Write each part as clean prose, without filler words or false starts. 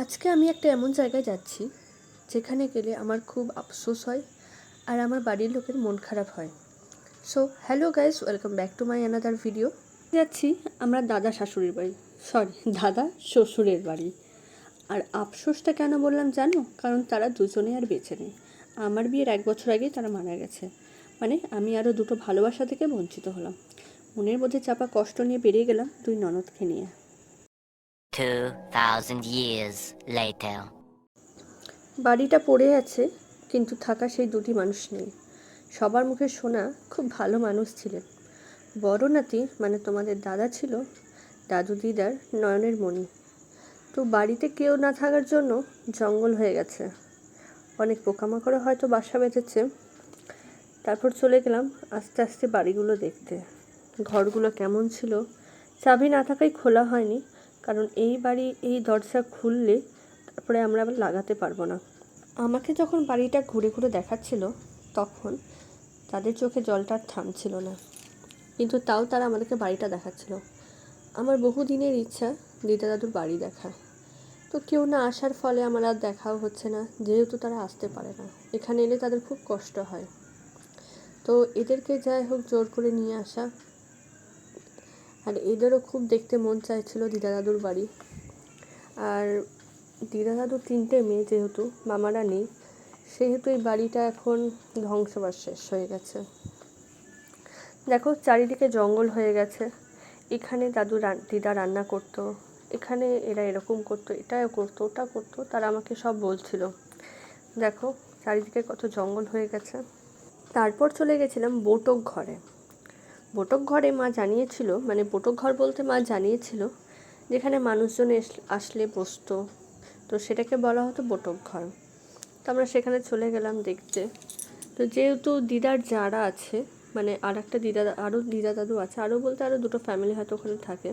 আজকে আমি একটা এমন জায়গায় যাচ্ছি যেখানে গেলে আমার খুব আফসোস হয় আর আমার বাড়ির লোকের মন খারাপ হয়। So hello guys, welcome back to my another video. যাচ্ছি আমরা দাদা শাশুড়ির বাড়ি, দাদা শ্বশুরের বাড়ি। আর আফসোসটা কেন বললাম জানো? কারণ তারা দুজনে আর বেঁচে নেই। আমার বিয়ের 1 বছর আগেই তারা মারা গেছে। মানে আমি আরও দুটো ভালোবাসা থেকে বঞ্চিত হলাম। মনের মধ্যে চাপা কষ্ট নিয়ে বেরিয়ে গেলাম 2 ননদকে নিয়ে। 2000 years later. বাড়িটা পড়ে আছে, কিন্তু থাকা সেই দুটি মানুষ নেই। সবার মুখে শোনা খুব ভালো মানুষ ছিলেন। বড় নাতি মানে তোমাদের দাদা ছিল দাদু দিদার নয়নের মণি। তো বাড়িতে কেউ না থাকার জন্য জঙ্গল হয়ে গেছে, অনেক পোকামাকড়ে হয়তো বাসা বেঁধেছে। তারপর চলে গেলাম আস্তে আস্তে বাড়িগুলো দেখতে। ঘরগুলো কেমন ছিল, চাবি না থাকায় খোলা হয়নি, কারণ এই বাড়ি এই দরজা খুললে তারপরে আমরা আবার লাগাতে পারবো না। আমাকে যখন বাড়িটা ঘুরে ঘুরে দেখাচ্ছিল তখন তাদের চোখে জলটা আর থামছিল না, কিন্তু তাও তারা আমাদেরকে বাড়িটা দেখাচ্ছিল। আমার বহুদিনের ইচ্ছা দিদা দাদুর বাড়ি দেখা, তো কেউ না আসার ফলে আমার আর দেখাও হচ্ছে না, যেহেতু তারা আসতে পারে না। এখানে এলে তাদের খুব কষ্ট হয়, তো এদেরকে যাই হোক জোর করে নিয়ে আসা। আর এদেরও খুব দেখতে মন চাইছিল দিদা দাদুর বাড়ি। আর দিদা দাদুর 3টে মেয়ে, যেহেতু মামারা নেই, সেহেতু এই বাড়িটা এখন ধ্বংসবাস শেষ হয়ে গেছে। দেখো চারিদিকে জঙ্গল হয়ে গেছে। এখানে দিদা রান্না করতো, এখানে এরা এরকম করতো, এটা করতো, ওটা করতো, তারা আমাকে সব বলছিল। দেখো চারিদিকে কত জঙ্গল হয়ে গেছে। তারপর চলে গেছিলাম বটক ঘরে। বটক ঘরে মা জানিয়েছিল, মানে বটক ঘর বলতে মা জানিয়েছিল যেখানে মানুষজন আসলে বসতো, তো সেটাকে বলা হতো বটক ঘর। তো আমরা সেখানে চলে গেলাম দেখতে। তো যেহেতু দিদার যারা আছে, মানে আরও দিদা দাদু আছে, আরও বলতে আরও 2টো ফ্যামিলি হয়তো ওখানে থাকে,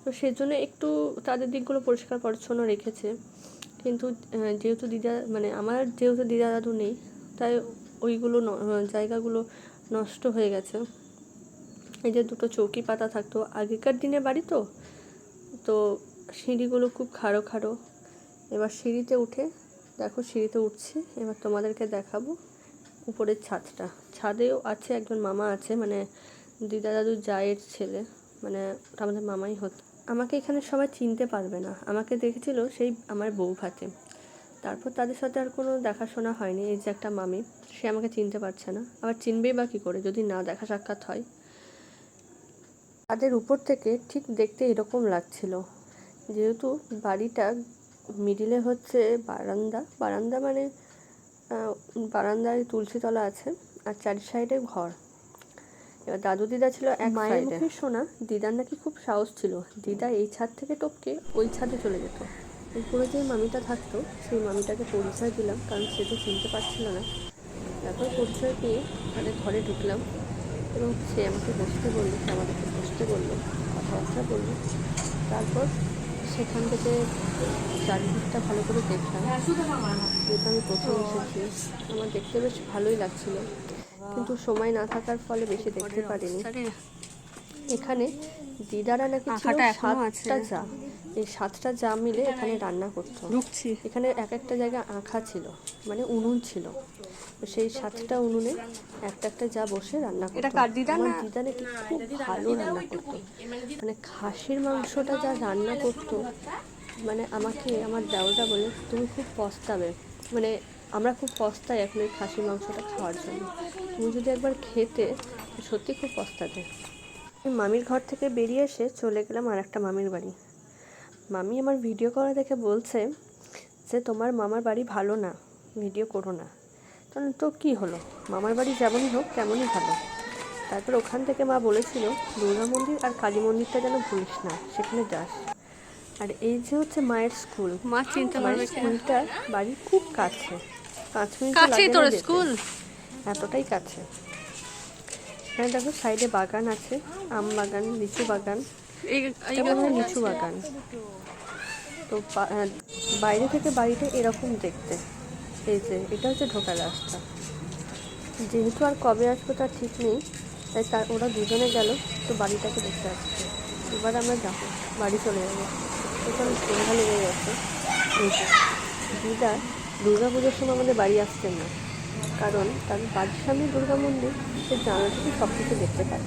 তো সেজন্য একটু তাদের দিকগুলো পরিষ্কার পরিচ্ছন্ন রেখেছে। কিন্তু যেহেতু দিদা দাদু নেই, তাই ওইগুলো জায়গাগুলো নষ্ট হয়ে গেছে। এই যে 2টো চৌকি পাতা থাকতো, আগেকার দিনে বাড়ি তো সিঁড়িগুলো খুব খাড়ো খাড়ো। এবার সিঁড়িতে উঠে দেখো, সিঁড়িতে উঠছি, এবার তোমাদেরকে দেখাবো উপরের ছাদটা। ছাদেও আছে একজন মামা আছে, মানে দিদা দাদুর জায়ের ছেলে, মানে আমাদের মামাই হতো। আমাকে এখানে সবাই চিনতে পারবে না, আমাকে দেখেছিল সেই আমার বউ ভাতে। তারপর তাদের সাথে আর কোনো দেখাশোনা হয়নি। এই যে একটা মামি, সে আমাকে চিনতে পারছে না, আবার চিনবেই বা কী করে যদি না দেখা সাক্ষাৎ হয়। তাদের উপর থেকে ঠিক দেখতে এরকম লাগছিল, যেহেতু বাড়িটা মিডিলে হচ্ছে বারান্দা মানে বারান্দায় তুলসীতলা আছে, আর 4 সাইডে ঘর। এবার দাদু দিদা ছিল এক সাইডে। মায়ের মুখে শোনা দিদার নাকি খুব সাহস ছিল, দিদা এই ছাদ থেকে টপকে ওই ছাদে চলে যেত। উপরে যে মামিটা থাকতো সেই মামিটাকে পরিচয় দিলাম, কারণ সে তো চিনতে পারছিল না। তারপর পরিচয় পেয়ে তাদের ঘরে ঢুকলাম এবং সে আমাকে বসতে বললো, আমাদেরকে বসতে বললো, কথাবার্তা বললো। তারপর সেখান থেকে চারিদিকটা ভালো করে দেখলাম। যেহেতু আমি প্রথম এসেছি, আমার দেখতে বেশ ভালোই লাগছিল, কিন্তু সময় না থাকার ফলে বেশি দেখতে পারিনি। এখানে দিদারা নাকি ছিল 7টা যা, এই 7টা যা মিলে এখানে রান্না করতো। এখানে এক একটা জায়গায় আঁখা ছিল, মানে উনুন ছিল, সেই 7টা উনুনে একটা একটা যা বসে রান্না করতো। আমার দিদা নাকি খুব ভালো রান্না করতো, মানে খাসির মাংসটা যা রান্না করতো, মানে আমাকে আমার দেওরটা বলে তুমি খুব পস্তাবে, মানে আমরা খুব পস্তাই এখন এই খাসির মাংসটা খাওয়ার জন্য, তুমি যদি একবার খেতে সত্যি খুব পস্তাতে। মামির ঘর থেকে বেরিয়ে এসে চলে গেলাম আর একটা মামির বাড়ি। মামি আমার ভিডিও করা দেখে বলছে যে তোমার মামার বাড়ি ভালো না, ভিডিও করো না। তো কী হলো, মামার বাড়ি যেমনই হোক তেমনই ভালো। তারপর ওখান থেকে মা বলেছিল দুর্গা মন্দির আর কালী মন্দিরটা যেন ভুলিস না, সেখানে যাস। আর এই যে হচ্ছে মায়ের স্কুল, মায়ের স্কুলটা বাড়ির খুব কাছে, 5 মিনিট লাগে না যেতে, এতটাই কাছে। এখানে দেখো সাইডে বাগান আছে, আম বাগান, লিচু বাগান, লিচু বাগান। তো বাইরে থেকে বাড়িটা এরকম দেখতে। এই যে এটা হচ্ছে ঢোকার রাস্তা। যেহেতু আর কবে আসবো তার ঠিক নেই, তাই ওরা দুজনে গেল তো বাড়িটাকে দেখতে আসছে। এবার আমরা যাবো, বাড়ি চলে যাবো, এখানে সন্ধ্যা লেগে গেছে। দিদা দুর্গা পুজোর সময় আমাদের বাড়ি আসতেন না, কারণ তার বাড়ির সামনে দুর্গা মন্দির, সে জানলা থেকে সব কিছু দেখতে পায়,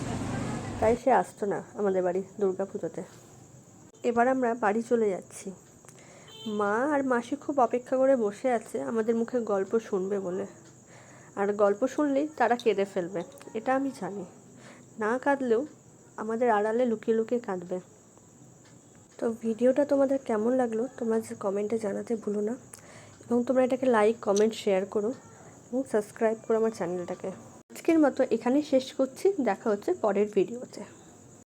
তাই সে আসতো না আমাদের বাড়ি দুর্গা পুজোতে। এবার আমরা বাড়ি চলে যাচ্ছি। মা আর মাসি খুব অপেক্ষা করে বসে আছে আমাদের মুখে গল্প শুনবে বলে, আর গল্প শুনলেই তারা কেঁদে ফেলবে, এটা আমি জানি। না কাঁদলেও আমাদের আড়ালে লুকিয়ে লুকিয়ে কাঁদবে। তো ভিডিওটা তোমাদের কেমন লাগলো তোমরা কমেন্টে জানাতে ভুলো না, এবং তোমরা এটাকে লাইক, কমেন্ট, শেয়ার করো এবং সাবস্ক্রাইব করো আমার চ্যানেলটাকে। আজকের মতো এখানেই শেষ করছি, দেখা হচ্ছে পরের ভিডিওতে।